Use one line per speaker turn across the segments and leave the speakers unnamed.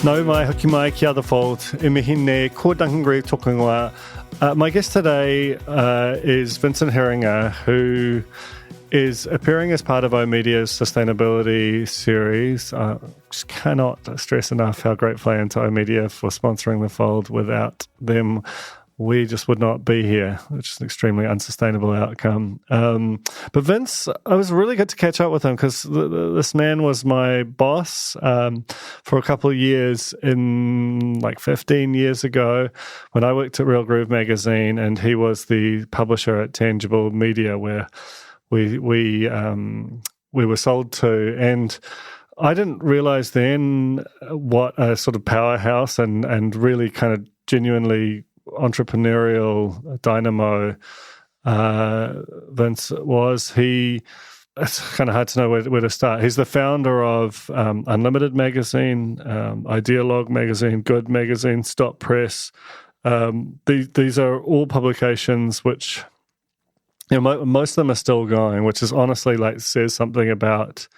Nau mai, hoki mai, kia the fold. E mihi ne, ko Duncan Greive tōku ingoa. My guest today is Vincent Heeringa, who is appearing as part of oMedia's sustainability series. Just cannot stress enough how grateful I am to oMedia for sponsoring the fold. Without them, we just would not be here, which is an extremely unsustainable outcome. But Vince, I was really good to catch up with him because this man was my boss for a couple of years like 15 years ago when I worked at Real Groove magazine, and he was the publisher at Tangible Media where we were sold to. And I didn't realize then what a sort of powerhouse and really kind of genuinely entrepreneurial dynamo Vince was. It's kind of hard to know where to start. He's the founder of Unlimited magazine, Ideologue magazine, Good magazine, Stop Press. These are all publications which, most of them are still going, which is honestly says something about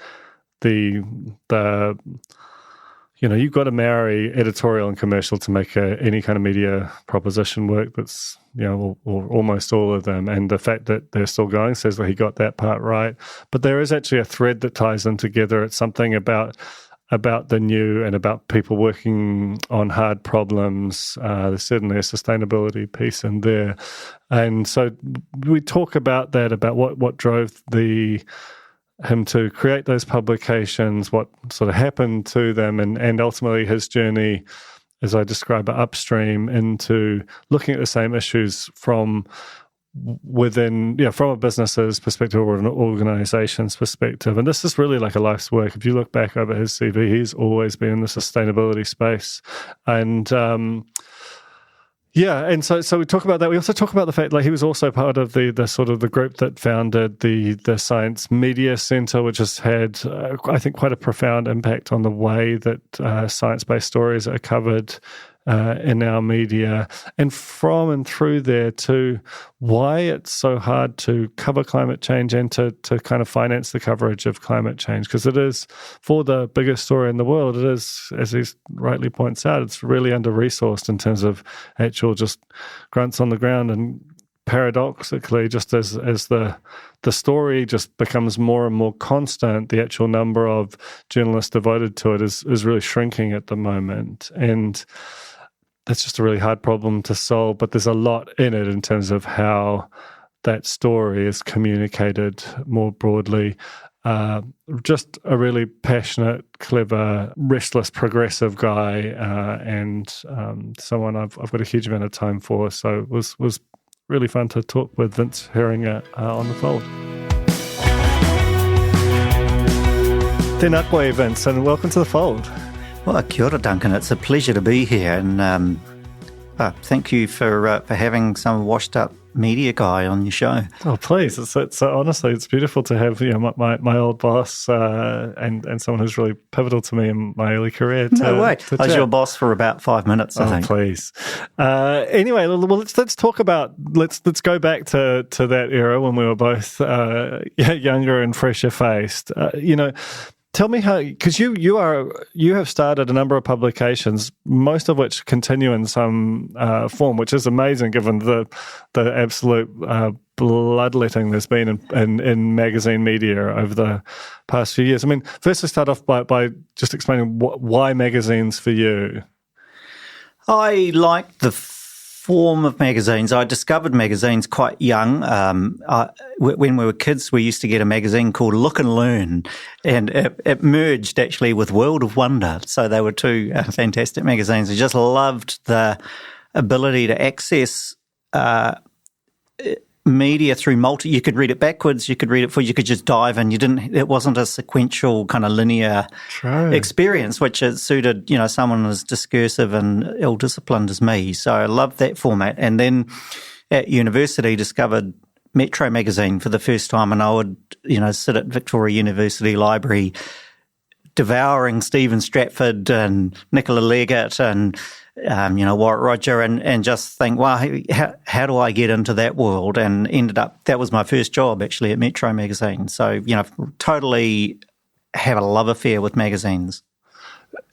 you've got to marry editorial and commercial to make any kind of media proposition work. That's, or almost all of them. And the fact that they're still going says that he got that part right. But there is actually a thread that ties them together. It's something about the new and about people working on hard problems. There's certainly a sustainability piece in there. And so we talk about that, about what drove him to create those publications, what sort of happened to them, and ultimately his journey, as I describe it, upstream into looking at the same issues from within, from a business's perspective or an organization's perspective. And this is really like a life's work. If you look back over his CV, he's always been in the sustainability space. And and so we talk about that. We also talk about the fact he was also part of the sort of the group that founded the Science Media Centre, which has had, I think, quite a profound impact on the way that science-based stories are covered in our media, and from and through there to why it's so hard to cover climate change and to kind of finance the coverage of climate change, because it is, for the biggest story in the world, it is, as he rightly points out, it's really under-resourced in terms of actual just grunts on the ground. And paradoxically, just as the story just becomes more and more constant, the actual number of journalists devoted to it is really shrinking at the moment. And that's just a really hard problem to solve, but there's a lot in it in terms of how that story is communicated more broadly. Just a really passionate, clever, restless, progressive guy, and someone I've got a huge amount of time for. So it was really fun to talk with Vince Heeringa on the fold. Tēnā koe, Vince, and welcome to the fold.
Well, kia ora, Duncan. It's a pleasure to be here, and thank you for having some washed-up media guy on your show.
Oh, please! It's honestly, it's beautiful to have my old boss and someone who's really pivotal to me in my early career.
No way! I was your boss for about 5 minutes, I think.
Please. Anyway, well, let's talk about let's go back to that era when we were both younger and fresher faced. Tell me how, because you have started a number of publications, most of which continue in some form, which is amazing given the absolute bloodletting there's been in magazine media over the past few years. I mean, first let's start off by just explaining why magazines for you.
I like the form of magazines. I discovered magazines quite young. When we were kids, we used to get a magazine called Look and Learn, and it merged actually with World of Wonder. So they were two fantastic magazines. I just loved the ability to access media through you could read it backwards, you could read it you could just dive in. It wasn't a sequential kind of linear experience, which it suited, someone as discursive and ill-disciplined as me. So I loved that format. And then at university discovered Metro magazine for the first time, and I would, sit at Victoria University Library devouring Stephen Stratford and Nicola Leggett and Warwick Roger, and just think, wow, how do I get into that world? And ended up, that was my first job actually at Metro magazine. So, totally have a love affair with magazines.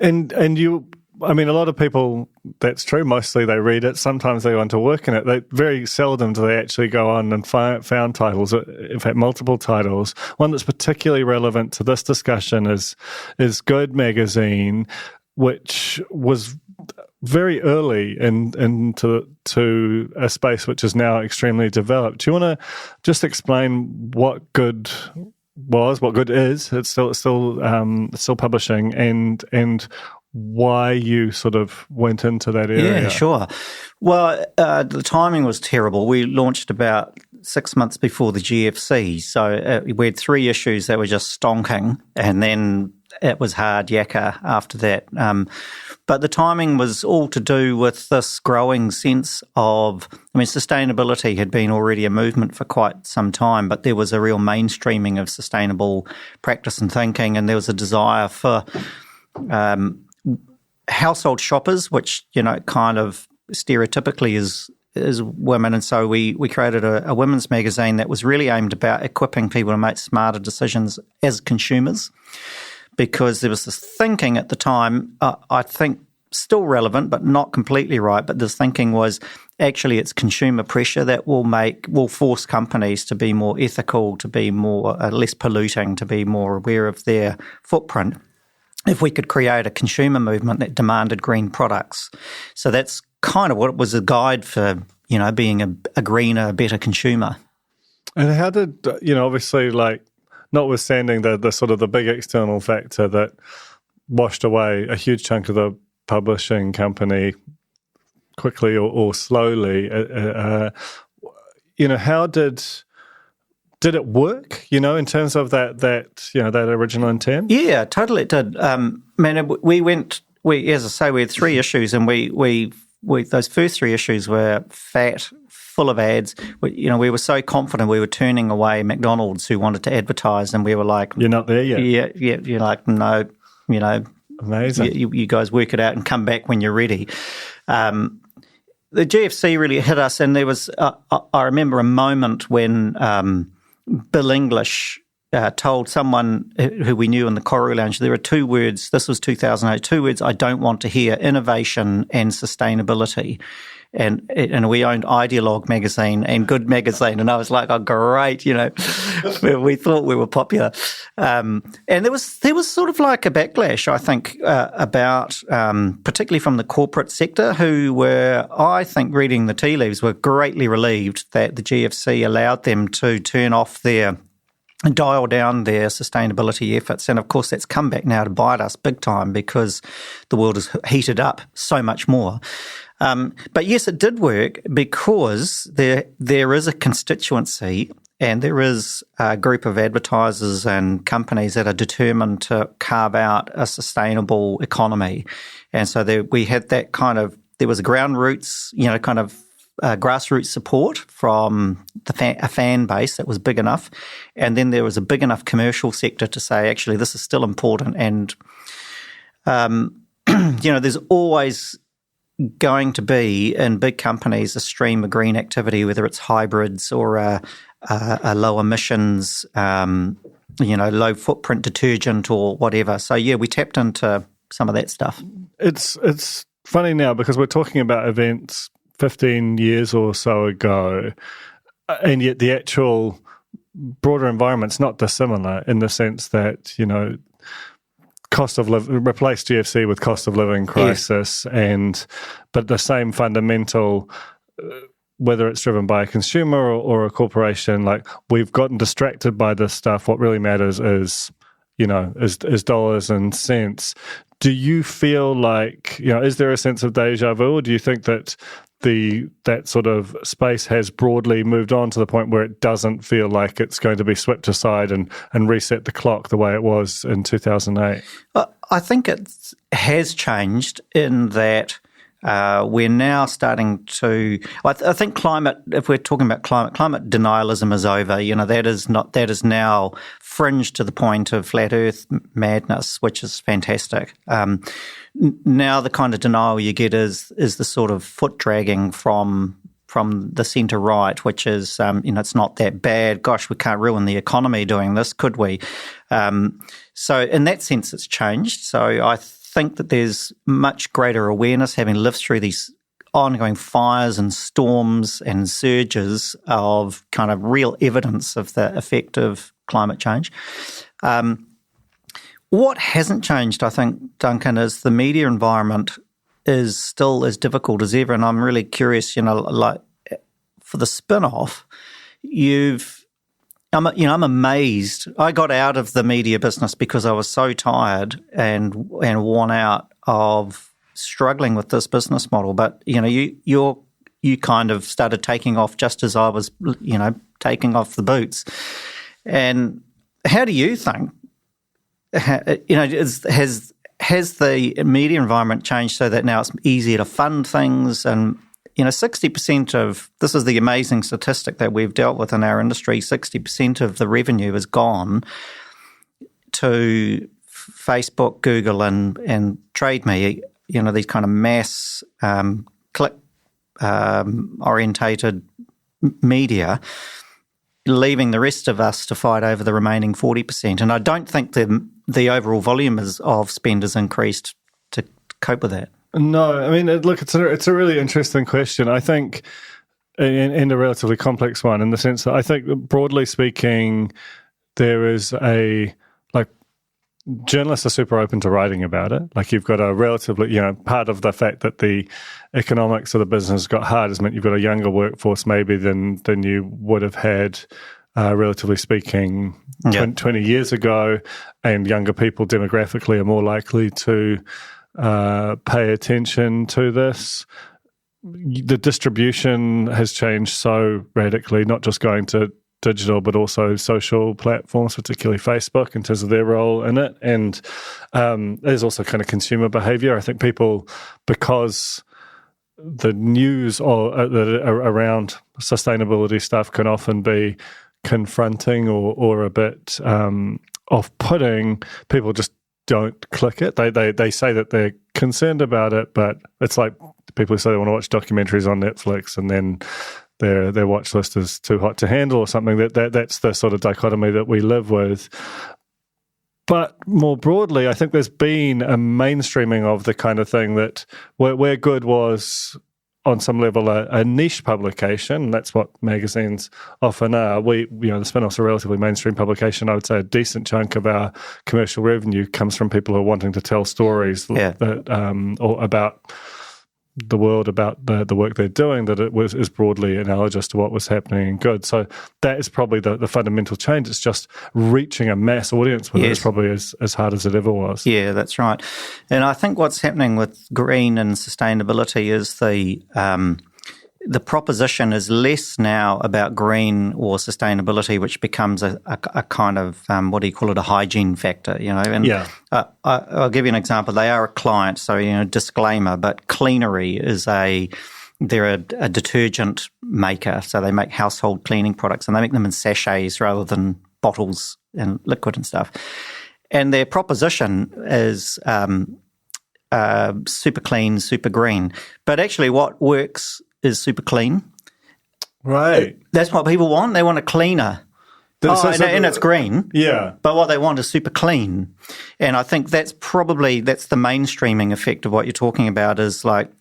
And you I mean, a lot of people, that's true. Mostly they read it. Sometimes they want to work in it. They very seldom do they actually go on and found titles. In fact, multiple titles. One that's particularly relevant to this discussion is Good magazine, which was very early into a space which is now extremely developed. Do you want to just explain what Good was, what Good is? It's still publishing, and why you sort of went into that area.
Yeah, sure. Well, the timing was terrible. We launched about 6 months before the GFC, so we had 3 issues that were just stonking, and then it was hard yakka after that. But the timing was all to do with this growing sense of, sustainability had been already a movement for quite some time, but there was a real mainstreaming of sustainable practice and thinking, and there was a desire for household shoppers, which, kind of stereotypically is women. And so we created a women's magazine that was really aimed about equipping people to make smarter decisions as consumers, because there was this thinking at the time, I think still relevant, but not completely right. But this thinking was actually it's consumer pressure that will force companies to be more ethical, to be more less polluting, to be more aware of their footprint, if we could create a consumer movement that demanded green products. So that's kind of what it was, a guide for, being a greener, better consumer.
And how did, obviously, notwithstanding the sort of the big external factor that washed away a huge chunk of the publishing company quickly or slowly, how did it work, in terms of that original intent?
Yeah, totally it did. We as I say, we had 3 issues, and we those first 3 issues were fat, full of ads. We were so confident we were turning away McDonald's who wanted to advertise, and we were like,
"You're not there yet."
Yeah. You're like, no,
amazing.
You guys work it out and come back when you're ready. The GFC really hit us, and there was I remember a moment when Bill English told someone who we knew in the Corrie Lounge, there are 2 words, this was 2008, 2 words I don't want to hear: innovation and sustainability. And we owned Ideologue magazine and Good magazine, and I was like, oh, great, we thought we were popular. And there was sort of like a backlash, I think, about particularly from the corporate sector, who were, I think, reading the tea leaves, were greatly relieved that the GFC allowed them to dial down their sustainability efforts. And of course, that's come back now to bite us big time, because the world has heated up so much more. But yes, it did work, because there is a constituency, and there is a group of advertisers and companies that are determined to carve out a sustainable economy. And so we had that there was a grassroots support from a fan base that was big enough, and then there was a big enough commercial sector to say, actually, this is still important. And there's always going to be in big companies a stream of green activity, whether it's hybrids or a low emissions, low footprint detergent or whatever. So yeah, we tapped into some of that stuff.
It's funny now, because we're talking about events 15 years or so ago, and yet the actual broader environment's not dissimilar, in the sense that, cost of living, replace GFC with cost of living crisis, yes. But the same fundamental, whether it's driven by a consumer or a corporation, we've gotten distracted by this stuff. What really matters is dollars and cents. Do you feel like, is there a sense of deja vu, or do you think that that sort of space has broadly moved on to the point where it doesn't feel like it's going to be swept aside and reset the clock the way it was in 2008?
I think it has changed in that we're now starting to. I think climate. If we're talking about climate denialism is over. That is now fringe to the point of flat Earth madness, which is fantastic. Now the kind of denial you get is the sort of foot dragging from the centre right, which is it's not that bad. Gosh, we can't ruin the economy doing this, could we? So in that sense, it's changed. So I think that there's much greater awareness, having lived through these ongoing fires and storms and surges, of kind of real evidence of the effect of climate change. What hasn't changed, I think, Duncan, is the media environment is still as difficult as ever. And I'm really curious, like for the Spinoff, I'm amazed. I got out of the media business because I was so tired and worn out of struggling with this business model. But you kind of started taking off just as I was, taking off the boots. And how do you think? Has the media environment changed so that now it's easier to fund things? And 60% of, this is the amazing statistic that we've dealt with in our industry, 60% of the revenue has gone to Facebook, Google, and Trade Me, these kind of mass click orientated media, leaving the rest of us to fight over the remaining 40%. And I don't think the overall volume of spend has increased to cope with that.
No, I mean, look, it's a really interesting question. I think, and a relatively complex one, in the sense that I think, broadly speaking, there is journalists are super open to writing about it. Like, you've got a relatively, part of the fact that the economics of the business got hard has meant you've got a younger workforce maybe than you would have had, relatively speaking, 20 years ago, and younger people demographically are more likely to pay attention to this. The distribution has changed so radically, not just going to digital, but also social platforms, particularly Facebook, in terms of their role in it. And there's also kind of consumer behavior. I think people, because the news around sustainability stuff can often be confronting or a bit off-putting, people just don't click it. They say that they're concerned about it, but it's like people who say they want to watch documentaries on Netflix and then their watch list is too hot to handle or something. That's the sort of dichotomy that we live with. But more broadly, I think there's been a mainstreaming of the kind of thing that where good was on some level a niche publication. That's what magazines often are. The Spinoff's a relatively mainstream publication. I would say a decent chunk of our commercial revenue comes from people who are wanting to tell stories that or about the world, about the work they're doing, that is broadly analogous to what was happening in good. So that is probably the fundamental change. It's just reaching a mass audience with it is probably as hard as it ever was. Yeah,
that's right. And I think what's happening with green and sustainability is the proposition is less now about green or sustainability, which becomes a kind of, a hygiene factor, And I'll give you an example. They are a client, so, disclaimer, but Cleanery they're a detergent maker, so they make household cleaning products, and they make them in sachets rather than bottles and liquid and stuff. And their proposition is super clean, super green. But actually what works is super clean.
Right.
That's what people want. They want a cleaner. And it's green.
Yeah.
But what they want is super clean. And I think that's the mainstreaming effect of what you're talking about, is like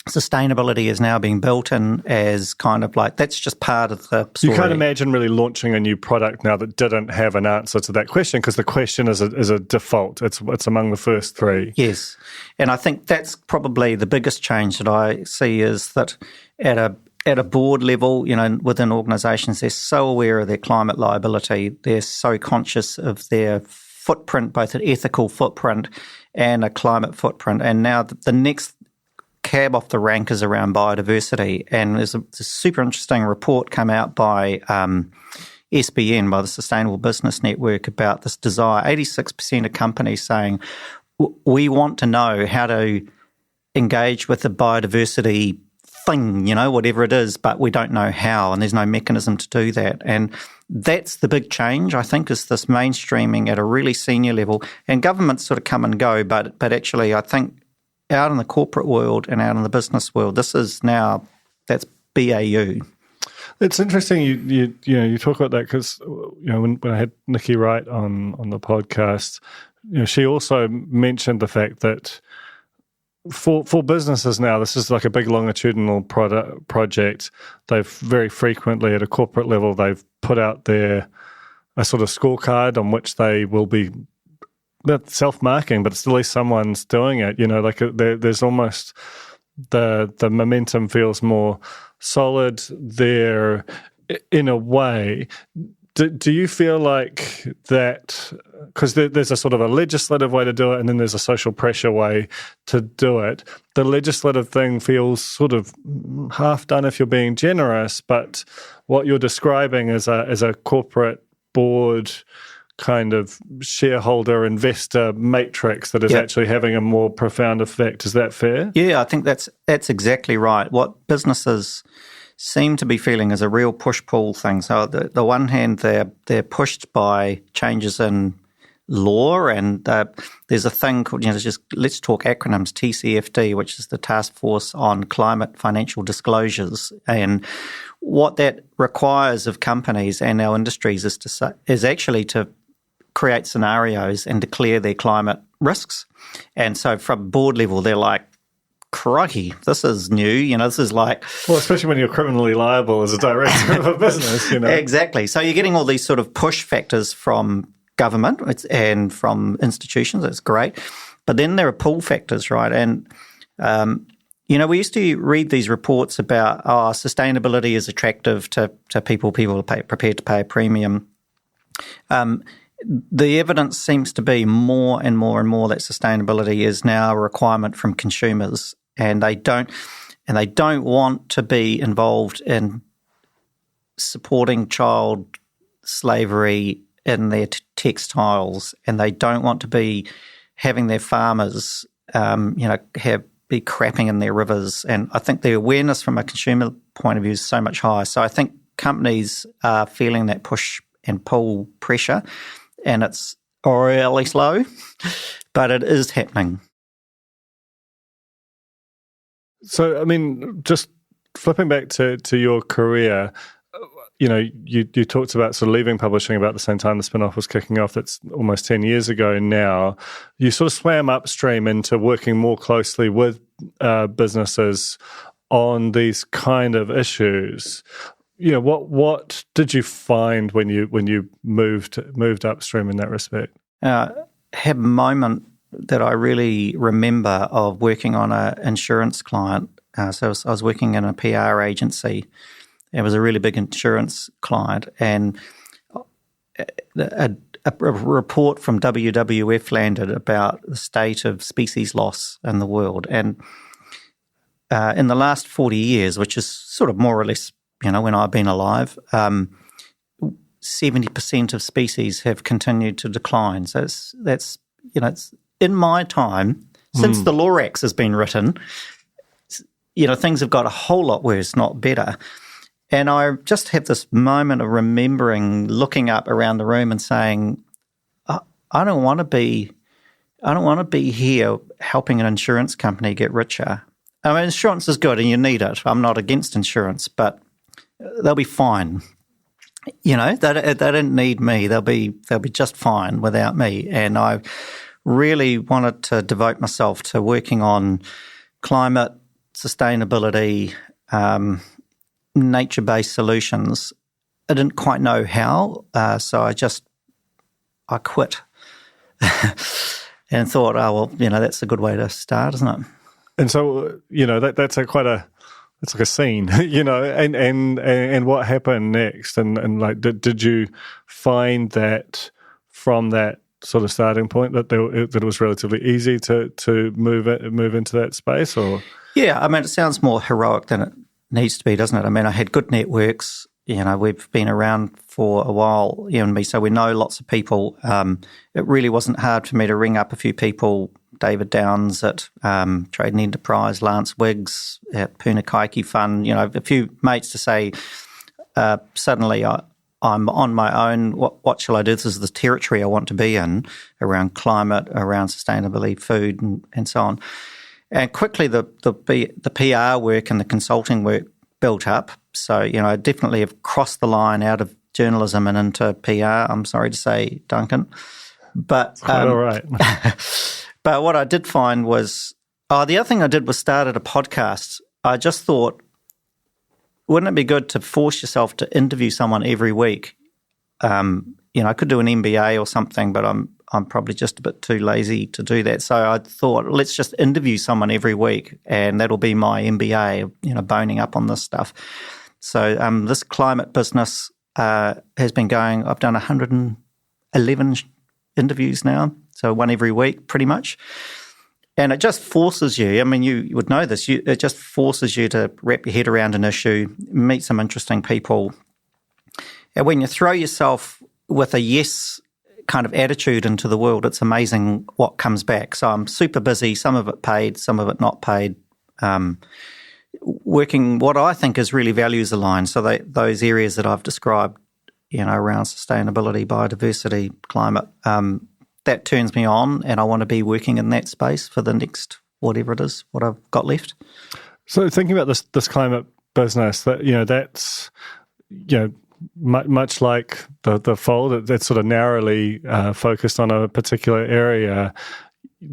sustainability is now being built in as kind of like, that's just part of the story.
You can't imagine really launching a new product now that didn't have an answer to that question, because the question is a default. It's among the first three.
Yes. And I think that's probably the biggest change that I see, is that at a board level, within organisations, they're so aware of their climate liability. They're so conscious of their footprint, both an ethical footprint and a climate footprint. And now the next cab off the rank is around biodiversity. And there's a super interesting report come out by SBN, by the Sustainable Business Network, about this desire. 86% of companies saying, we want to know how to engage with the biodiversity thing, whatever it is, but we don't know how, and there's no mechanism to do that. And that's the big change, I think, is this mainstreaming at a really senior level. And governments sort of come and go, but actually I think out in the corporate world and out in the business world, that's BAU.
It's interesting you talk about that, because when I had Nikki Wright on the podcast, she also mentioned the fact that for businesses now, this is like a big longitudinal project. They've very frequently at a corporate level, they've put out a sort of scorecard on which they will be not self-marking, but it's at least someone's doing it. There's almost the momentum feels more solid there in a way. Do you feel like that, because there's a sort of a legislative way to do it and then there's a social pressure way to do it. The legislative thing feels sort of half done if you're being generous, but what you're describing as a corporate board kind of shareholder investor matrix that is actually having a more profound effect. Is that fair?
Yeah, I think that's exactly right. What businesses seem to be feeling is a real push-pull thing. So the one hand, they're pushed by changes in law, and there's a thing called, let's talk acronyms, TCFD, which is the Task Force on Climate Financial Disclosures. And what that requires of companies and our industries is actually to create scenarios and declare their climate risks. And so from board level, they're like, crikey, this is new. This is like...
Well, especially when you're criminally liable as a director of a business,
Exactly. So you're getting all these sort of push factors from government and from institutions. That's great. But then there are pull factors, right? And, we used to read these reports about sustainability is attractive to people. People are prepared to pay a premium. The evidence seems to be more and more and more that sustainability is now a requirement from consumers. And they don't want to be involved in supporting child slavery in their textiles, and they don't want to be having their farmers, be crapping in their rivers. And I think the awareness from a consumer point of view is so much higher. So I think companies are feeling that push and pull pressure, and it's really slow, but it is happening.
So, I mean, just flipping back to your career, you talked about sort of leaving publishing about the same time the Spinoff was kicking off. That's almost 10 years ago now. You sort of swam upstream into working more closely with businesses on these kind of issues. What did you find when you moved upstream in that respect?
Had a moment that I really remember of working on an insurance client. So I was working in a PR agency. It was a really big insurance client, and a report from WWF landed about the state of species loss in the world. And in the last 40 years, which is sort of more or less, when I've been alive, 70% of species have continued to decline. So that's it's in my time, since the Lorax has been written, things have got a whole lot worse, not better. And I just have this moment of remembering looking up around the room and saying, I don't want to be here helping an insurance company get richer. I mean, insurance is good and you need it. I'm not against insurance, but they'll be fine. They don't need me. They'll be just fine without me. And I really wanted to devote myself to working on climate, sustainability, nature-based solutions. I didn't quite know how, so I quit and thought, that's a good way to start, isn't it?
And so, that's it's like a scene, and what happened next? And like, did you find that from that sort of starting point that it was relatively easy to move into that space? Or
yeah, I mean, it sounds more heroic than it needs to be, doesn't it? I mean, I had good networks. We've been around for a while, you and me, so we know lots of people. It really wasn't hard for me to ring up a few people, David Downs at Trade and Enterprise, Lance Wiggs at Punakaiki Fund, a few mates to say, suddenly I'm on my own. What shall I do? This is the territory I want to be in around climate, around sustainability, food, and so on. And quickly the PR work and the consulting work built up. So, I definitely have crossed the line out of journalism and into PR, I'm sorry to say, Duncan. But
quite all right.
But what I did find was, the other thing I did was started a podcast. I just thought, wouldn't it be good to force yourself to interview someone every week? I could do an MBA or something, but I'm probably just a bit too lazy to do that. So I thought, let's just interview someone every week, and that'll be my MBA, boning up on this stuff. So this climate business has been going, I've done 111 interviews now, so one every week pretty much. And it just forces you, you would know this, it just forces you to wrap your head around an issue, meet some interesting people. And when you throw yourself with a yes kind of attitude into the world, it's amazing what comes back. So I'm super busy, some of it paid, some of it not paid, working what I think is really values aligned. So those areas that I've described, around sustainability, biodiversity, climate, that turns me on, and I want to be working in that space for the next whatever it is, what I've got left.
So thinking about this climate business, that's much like the Fold, that's sort of narrowly focused on a particular area.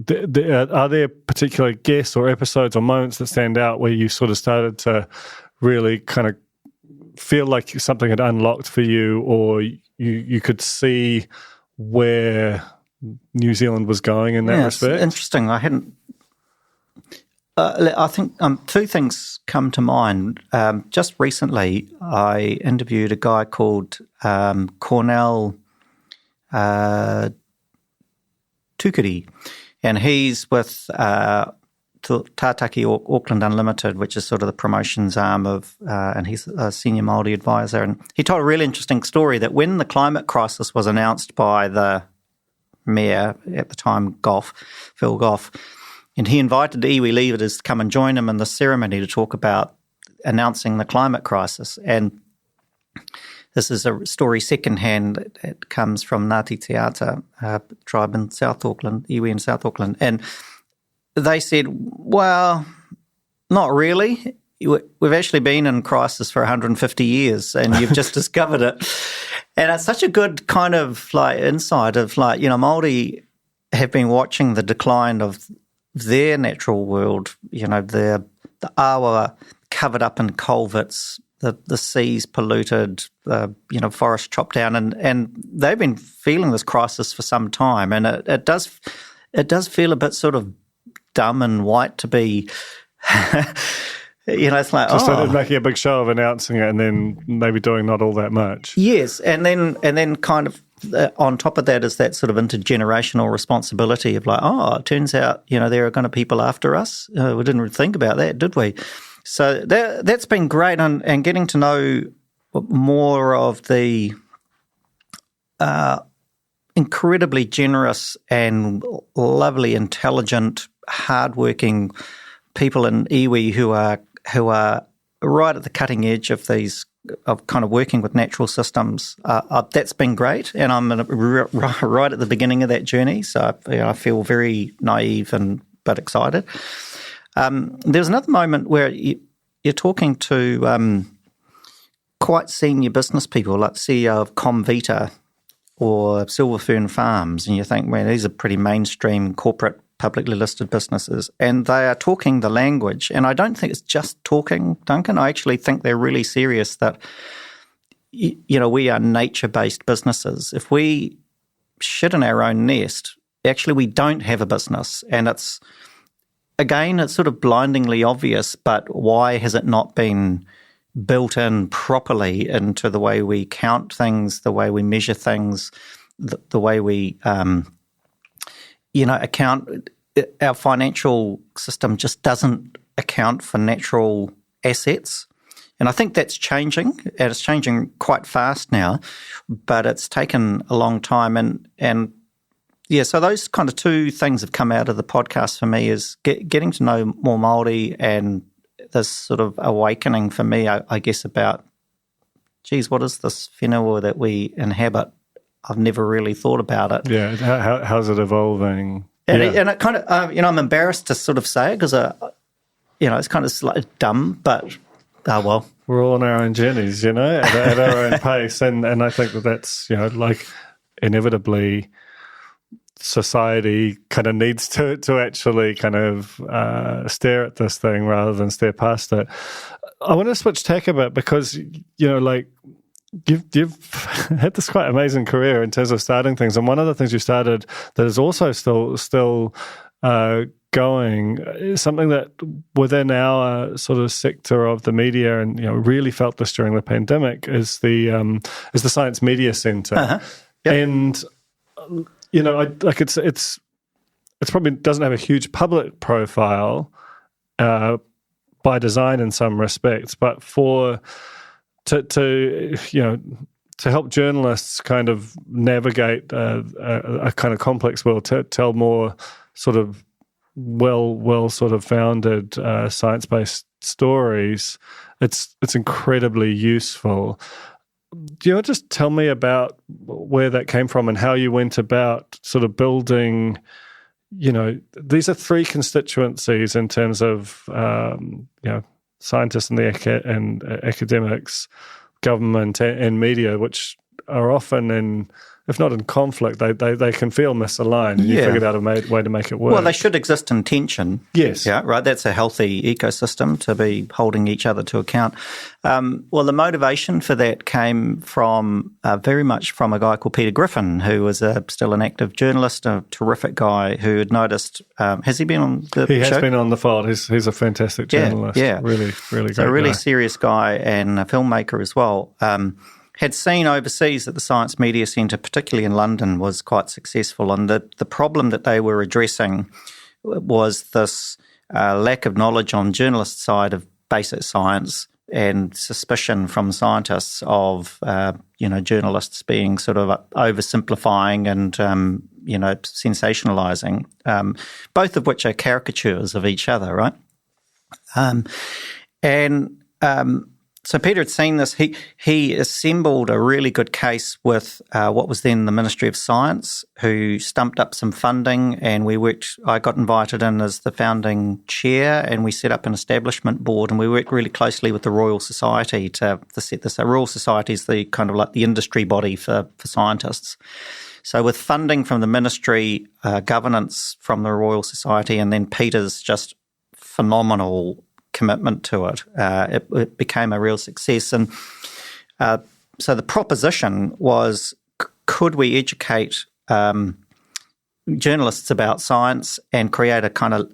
Are there particular guests or episodes or moments that stand out where you sort of started to really kind of feel like something had unlocked for you, or you could see where New Zealand was going in that respect?
It's interesting. I hadn't. I think two things come to mind. Just recently, I interviewed a guy called Cornell Tukiri, and he's with Tātaki Auckland Unlimited, which is sort of the promotions arm of, and he's a senior Māori advisor. And he told a really interesting story that when the climate crisis was announced by the mayor at the time, Phil Goff, and he invited iwi leaders to come and join him in the ceremony to talk about announcing the climate crisis. And this is a story secondhand. It comes from Ngāti Te Ata, tribe in South Auckland, iwi in South Auckland. And they said, well, not really. We've actually been in crisis for 150 years and you've just discovered it. And it's such a good kind of insight of Māori have been watching the decline of their natural world, the awa covered up in culverts, the seas polluted, forests chopped down, and they've been feeling this crisis for some time. And it does feel a bit sort of dumb and white to be, it's like,
just making a big show of announcing it and then maybe doing not all that much.
Yes, and then kind of on top of that is that sort of intergenerational responsibility of it turns out, there are going to be people after us. We didn't really think about that, did we? So that's been great, and getting to know more of the incredibly generous and lovely, intelligent, hardworking people in iwi who are right at the cutting edge of kind of working with natural systems. That's been great, and I'm right at the beginning of that journey. So I feel very naive but excited. There's another moment where you're talking to quite senior business people, like the CEO of Comvita or Silver Fern Farms, and you think, man, these are pretty mainstream corporate publicly listed businesses, and they are talking the language. And I don't think it's just talking, Duncan. I actually think they're really serious that, we are nature-based businesses. If we shit in our own nest, actually we don't have a business. And it's sort of blindingly obvious, but why has it not been built in properly into the way we count things, the way we measure things, the way we account? Our financial system just doesn't account for natural assets. And I think that's changing, and it's changing quite fast now, but it's taken a long time. And so those kind of two things have come out of the podcast for me, is getting to know more Māori, and this sort of awakening for me, I guess, about, geez, what is this whenua that we inhabit? I've never really thought about it.
Yeah, how's it evolving?
And it kind of, I'm embarrassed to sort of say it because, it's kind of slightly dumb, but, well.
We're all on our own journeys, at our own pace. And I think that's, inevitably society kind of needs to actually kind of stare at this thing rather than stare past it. I want to switch tack a bit because, like, you've had this quite amazing career in terms of starting things, and one of the things you started that is also still going is something that within our sort of sector of the media, and really felt this during the pandemic, is the Science Media Centre.
Uh-huh. Yep.
And it's probably doesn't have a huge public profile by design in some respects, but to help journalists kind of navigate a kind of complex world, to tell more sort of well sort of founded science-based stories, it's incredibly useful. Do you want to just tell me about where that came from and how you went about sort of building? These are three constituencies in terms of scientists and academics, government and media, which are often if not in conflict, they can feel misaligned. And you figured out a way to make it work.
Well, they should exist in tension.
Yes.
Yeah, right. That's a healthy ecosystem, to be holding each other to account. Well, the motivation for that came from very much from a guy called Peter Griffin, who was still an active journalist, a terrific guy who had noticed. Has he been on the show?
He has been on the Fold. He's a fantastic journalist.
Yeah.
Really, really great.
So a really
guy.
serious guy and a filmmaker as well. Had seen overseas that the Science Media Centre, particularly in London, was quite successful. And the problem that they were addressing was this lack of knowledge on journalists' side of basic science and suspicion from scientists of, journalists being sort of oversimplifying and, sensationalising, both of which are caricatures of each other, right? So Peter had seen this. He assembled a really good case with what was then the Ministry of Science, who stumped up some funding, and I got invited in as the founding chair, and we set up an establishment board, and we worked really closely with the Royal Society to set this up. Royal Society is the kind of like the industry body for scientists. So with funding from the ministry, governance from the Royal Society, and then Peter's just phenomenal commitment to it, it became a real success. And so the proposition was, could we educate journalists about science and create a kind of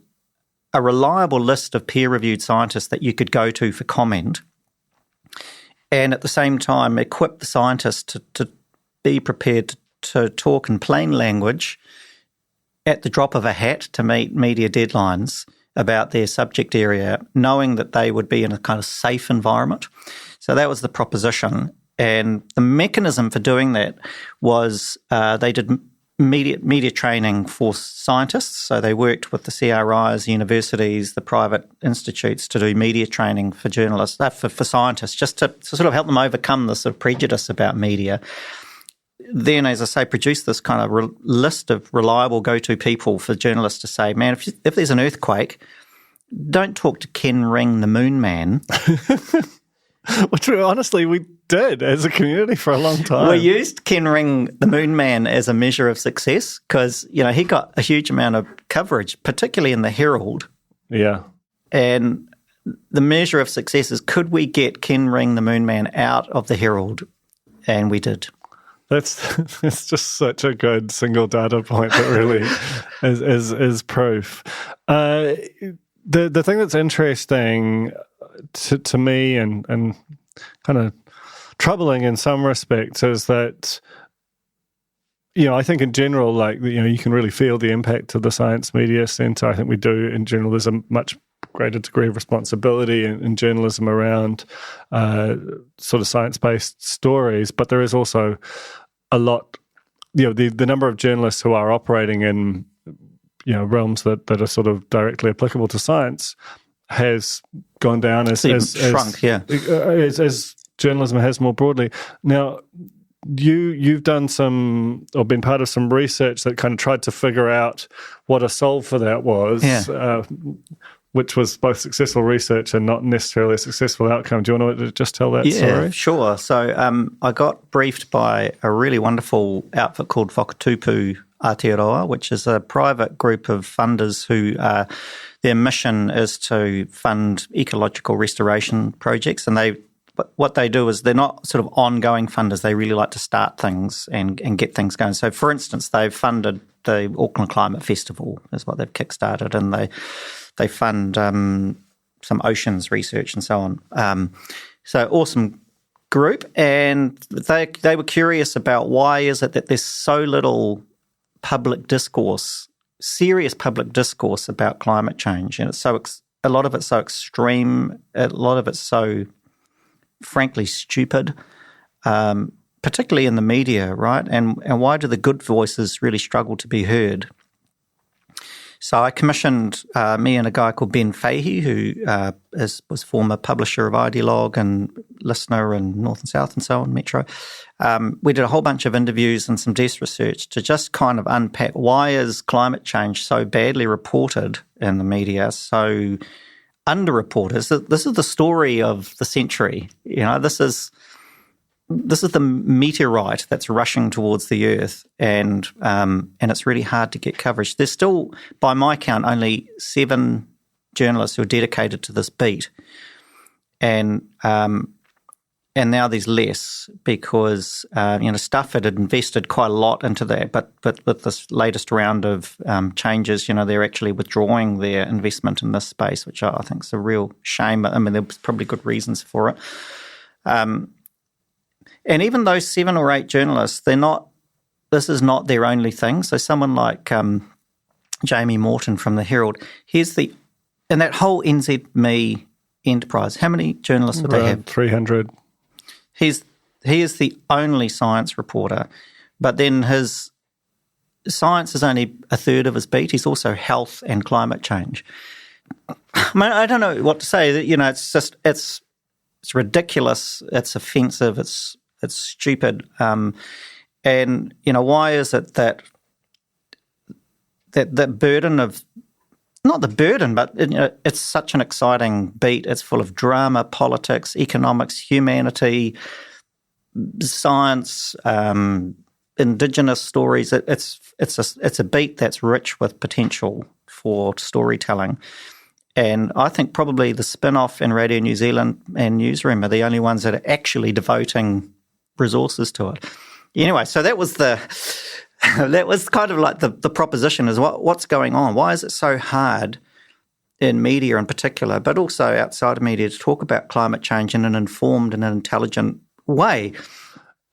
a reliable list of peer-reviewed scientists that you could go to for comment, and at the same time equip the scientists to be prepared to talk in plain language at the drop of a hat to meet media deadlines about their subject area, knowing that they would be in a kind of safe environment. So that was the proposition. And the mechanism for doing that was they did media training for scientists. So they worked with the CRIs, universities, the private institutes to do media training for journalists, for scientists, just to sort of help them overcome the sort of prejudice about media. Then, as I say, produce this kind of list of reliable go-to people for journalists to say, man, if there's an earthquake, don't talk to Ken Ring, the Moon Man.
Which honestly we did as a community for a long time.
We used Ken Ring, the Moon Man, as a measure of success because, he got a huge amount of coverage, particularly in the Herald.
Yeah.
And the measure of success is, could we get Ken Ring, the Moon Man, out of the Herald? And we did.
It's just such a good single data point that really is proof. The thing that's interesting to me and kind of troubling in some respects is that, I think in general, you can really feel the impact of the Science Media Centre. I think we do in general. There's a much greater degree of responsibility in journalism around sort of science-based stories, but there is also a lot, the number of journalists who are operating in, realms that are sort of directly applicable to science has gone down as
shrunk,
as journalism has more broadly. Now, you've done some, or been part of some research that kind of tried to figure out what a solve for that was. Which was both successful research and not necessarily a successful outcome. Do you want to just tell that story?
Yeah, sure. So I got briefed by a really wonderful outfit called Whakatupu Aotearoa, which is a private group of funders who their mission is to fund ecological restoration projects. And what they do is they're not sort of ongoing funders. They really like to start things and get things going. So, for instance, they've funded the Auckland Climate Festival, is what they've kickstarted, and they fund some oceans research and so on. So awesome group, and they were curious about why is it that there's so little public discourse, serious public discourse about climate change, and it's so a lot of it's so extreme, a lot of it's so frankly stupid, particularly in the media, right? And why do the good voices really struggle to be heard? So I commissioned me and a guy called Ben Fahey, who was former publisher of Ideologue and listener in North and South and so on, Metro. We did a whole bunch of interviews and some desk research to just kind of unpack why is climate change so badly reported in the media, so underreported. This is the story of the century. You know, this is the meteorite that's rushing towards the Earth, and it's really hard to get coverage. There's still, by my count, only 7 journalists who are dedicated to this beat, and now there's less because Stuff had invested quite a lot into that, but with this latest round of changes, they're actually withdrawing their investment in this space, which I think is a real shame. I mean, there's probably good reasons for it. And even those 7 or 8 journalists, this is not their only thing. So someone like Jamie Morton from the Herald, in that whole NZME enterprise, how many journalists would they have?
300.
He is the only science reporter, but then his science is only a third of his beat. He's also health and climate change. I mean, I don't know what to say. It's just it's ridiculous. It's offensive. It's stupid. And why is it that burden of, not the burden, but it's such an exciting beat. It's full of drama, politics, economics, humanity, science, Indigenous stories. It's a beat that's rich with potential for storytelling. And I think probably the Spinoff and Radio New Zealand and Newsroom are the only ones that are actually devoting resources to it. Anyway, so that was that was kind of like the proposition is what's going on? Why is it so hard in media in particular, but also outside of media, to talk about climate change in an informed and an intelligent way?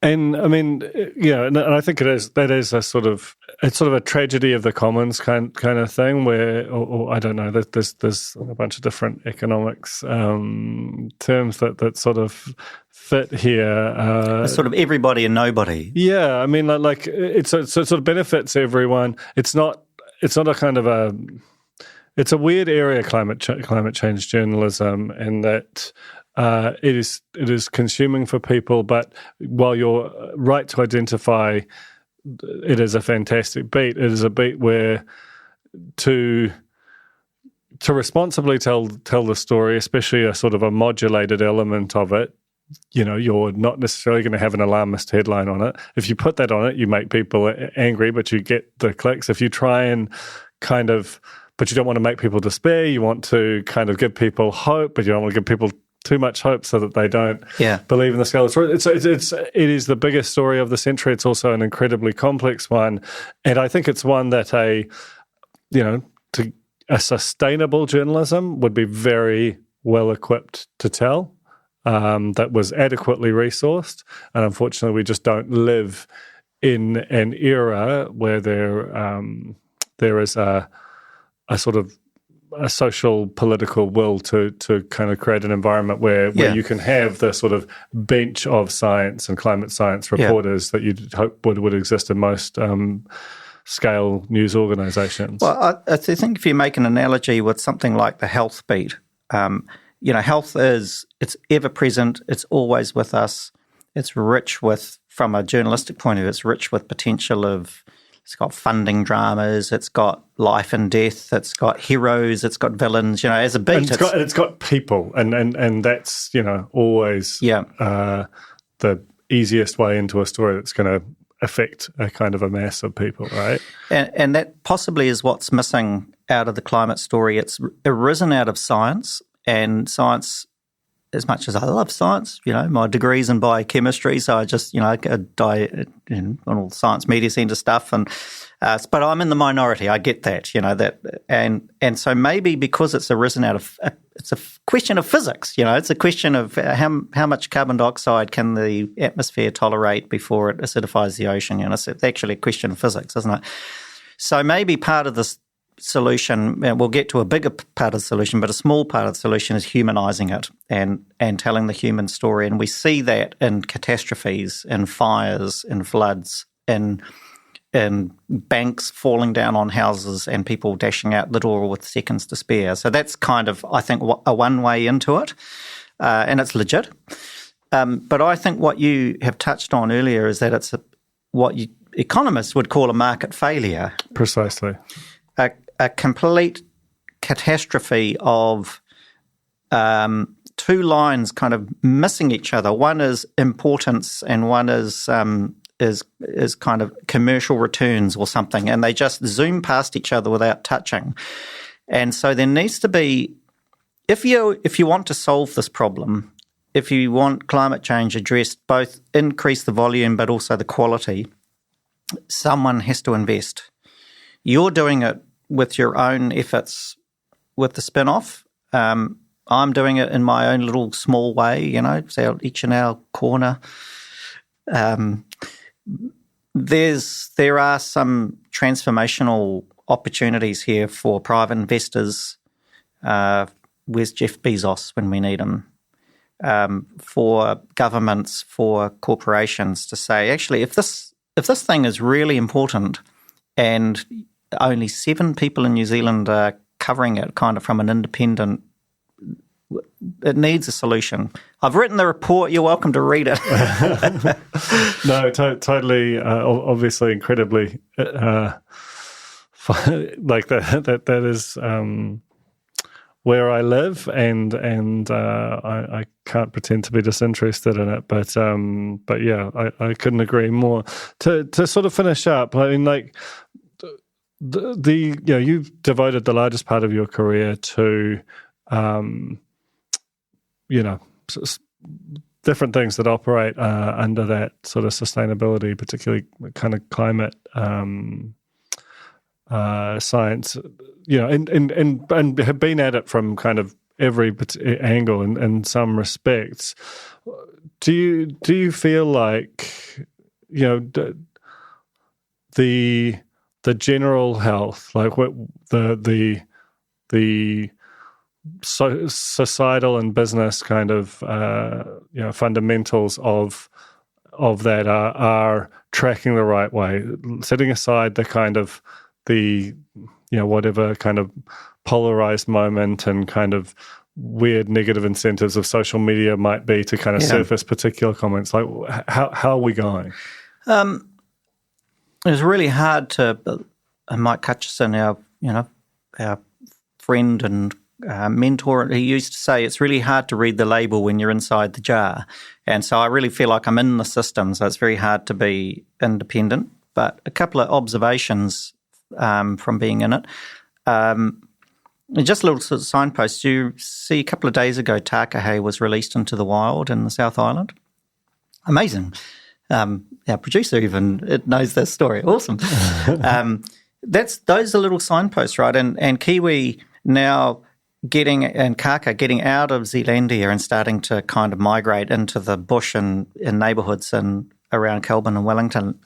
And I mean, and I think that is a sort of a tragedy of the commons kind of thing where, or I don't know, there's a bunch of different economics terms that sort of fit here.
It's sort of everybody and nobody.
Yeah, I mean, like it sort of benefits everyone. It's not a kind of it's a weird area, climate change journalism, in that. It is consuming for people, but while you're right to identify it is a fantastic beat, it is a beat where to responsibly tell the story, especially a sort of a modulated element of it, you're not necessarily going to have an alarmist headline on it. If you put that on it, you make people angry, but you get the clicks. If you try and but you don't want to make people despair, you want to kind of give people hope, but you don't want to give people too much hope so that they don't believe in the scale of the story. It is the biggest story of the century. It's also an incredibly complex one. And I think it's one that a sustainable journalism would be very well equipped to tell, that was adequately resourced. And unfortunately, we just don't live in an era where there is a sort of a social political will to kind of create an environment where you can have the sort of bench of science and climate science reporters that you'd hope would exist in most scale news organisations.
Well, I think if you make an analogy with something like the health beat, health it's ever present, it's always with us, it's rich with, from a journalistic point of view, it's rich with potential of, it's got funding dramas, it's got life and death, it's got heroes, it's got villains, as a beat.
And it's got people, and that's, always the easiest way into a story that's going to affect a kind of a mass of people, right?
And that possibly is what's missing out of the climate story. It's arisen out of science, and science, as much as I love science, my degree's in biochemistry, so I just, I die in all science media centre stuff, but I'm in the minority. I get that, and so maybe because it's arisen out of, it's a question of physics, it's a question of how much carbon dioxide can the atmosphere tolerate before it acidifies the ocean. It's actually a question of physics, isn't it? So maybe part of this solution, we'll get to a bigger part of the solution, but a small part of the solution is humanising it and telling the human story. And we see that in catastrophes, in fires, in floods, in banks falling down on houses and people dashing out the door with seconds to spare. So that's kind of, I think, a one way into it, and it's legit. But I think what you have touched on earlier is that it's what economists would call a market failure.
Precisely.
A complete catastrophe of two lines kind of missing each other. One is importance and one is kind of commercial returns or something, and they just zoom past each other without touching. And so there needs to be, if you want to solve this problem, if you want climate change addressed, both increase the volume but also the quality, someone has to invest. You're doing it with your own efforts with the Spinoff. I'm doing it in my own little small way, so each in our corner. There are some transformational opportunities here for private investors. Where's Jeff Bezos when we need him? For governments, for corporations to say, actually, if this thing is really important and only 7 people in New Zealand are covering it kind of from an independent, it needs a solution. I've written the report. You're welcome to read it.
No, totally. Obviously, incredibly. Like that is where I live, and I can't pretend to be disinterested in it. But yeah, I couldn't agree more. To sort of finish up, I mean, like. You've devoted the largest part of your career to, different things that operate under that sort of sustainability, particularly kind of climate science, and have been at it from kind of every angle in some respects. Do you feel like, the general health, like what the societal and business kind of fundamentals of that are tracking the right way, setting aside the kind of whatever kind of polarized moment and kind of weird negative incentives of social media might be to kind of surface particular comments. Like how are we going?
It was really hard to, Mike Hutchison, our friend and mentor, he used to say it's really hard to read the label when you're inside the jar. And so I really feel like I'm in the system, so it's very hard to be independent. But a couple of observations from being in it. Just a little sort of signpost. You see a couple of days ago, Takahe was released into the wild in the South Island. Amazing. Our producer even knows this story. Awesome. Those are little signposts, right? And Kiwi now and Kaka getting out of Zealandia and starting to kind of migrate into the bush and in neighbourhoods and around Kelburn and Wellington.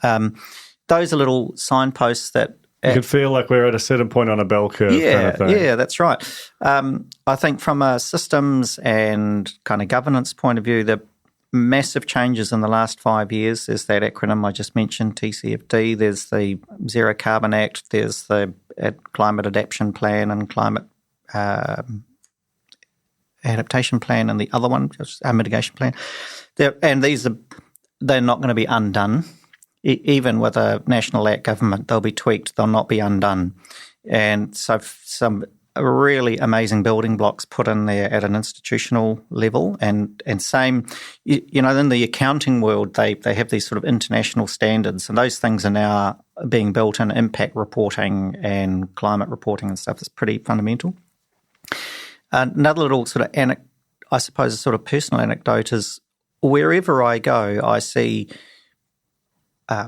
Those are little signposts that
you could feel like we're at a certain point on a bell curve.
Yeah,
kind of thing.
Yeah, that's right. I think from a systems and kind of governance point of view, the massive changes in the last 5 years. There's that acronym I just mentioned, TCFD. There's the Zero Carbon Act. There's the Climate Adaptation Plan and Climate Adaptation Plan, and the other one, Mitigation Plan. They're not going to be undone. Even with a national act government, they'll be tweaked. They'll not be undone. And so really amazing building blocks put in there at an institutional level, and same, you know, in the accounting world, they have these sort of international standards, and those things are now being built in impact reporting and climate reporting and stuff. It's pretty fundamental. Another little sort of I suppose a sort of personal anecdote is wherever I go, I see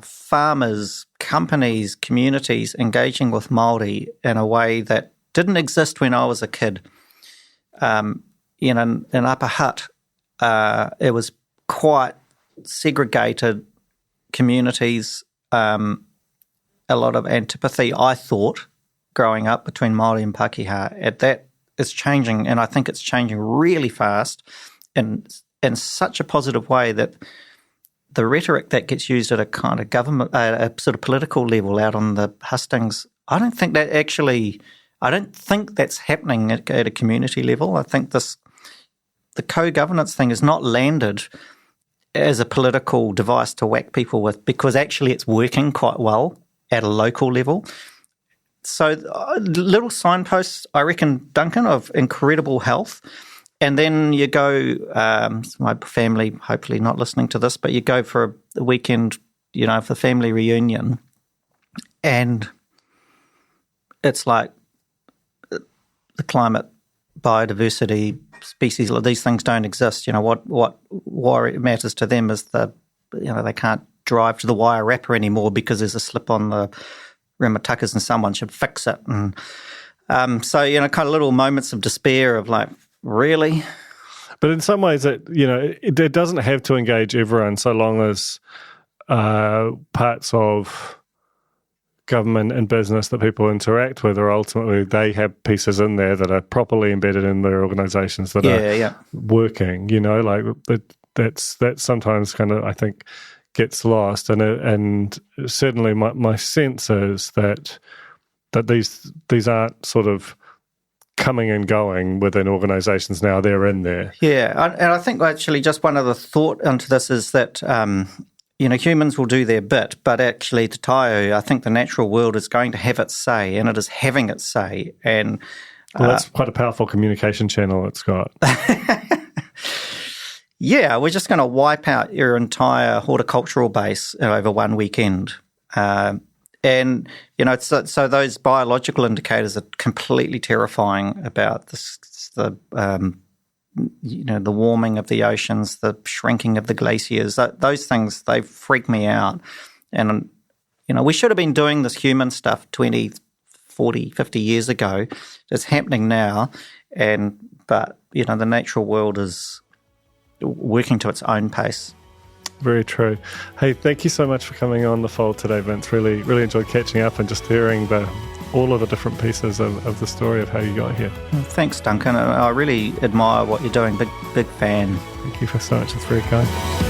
farmers, companies, communities engaging with Māori in a way that didn't exist when I was a kid. In Upper Hutt, it was quite segregated communities, a lot of antipathy, I thought, growing up between Māori and Pākehā. That is changing, and I think it's changing really fast in such a positive way that the rhetoric that gets used at a kind of government, a sort of political level out on the hustings, I don't think that's happening at a community level. I think the co-governance thing is not landed as a political device to whack people with, because actually it's working quite well at a local level. So little signposts, I reckon, Duncan, of incredible health. And then you go, my family hopefully not listening to this, but you go for a weekend, you know, for family reunion, and it's like the climate, biodiversity, species, these things don't exist. You know, what matters to them is they can't drive to the Wairarapa anymore because there's a slip on the Rimatakas and someone should fix it. And so, you know, kind of little moments of despair of like, really?
But in some ways, it doesn't have to engage everyone so long as parts of government and business that people interact with, or ultimately they have pieces in there that are properly embedded in their organisations that are working. You know, like that's sometimes kind of, I think, gets lost. And certainly my sense is that these aren't sort of coming and going within organisations now, they're in there.
Yeah, and I think actually just one other thought into this is that, humans will do their bit, but actually Te Taiao, I think the natural world is going to have its say, and it is having its say. And
that's quite a powerful communication channel it's got.
Yeah, we're just going to wipe out your entire horticultural base over one weekend. And, you know, so those biological indicators are completely terrifying about the warming of the oceans, the shrinking of the glaciers. Those things, they freak me out. And, you know, we should have been doing this human stuff 20, 40, 50 years ago. It's happening now. But, you know, the natural world is working to its own pace.
Very true. Hey, thank you so much for coming on The Fold today, Vince. Really, really enjoyed catching up and just hearing all of the different pieces of the story of how you got here.
Thanks, Duncan. I really admire what you're doing. Big fan.
Thank you so much. It's very kind.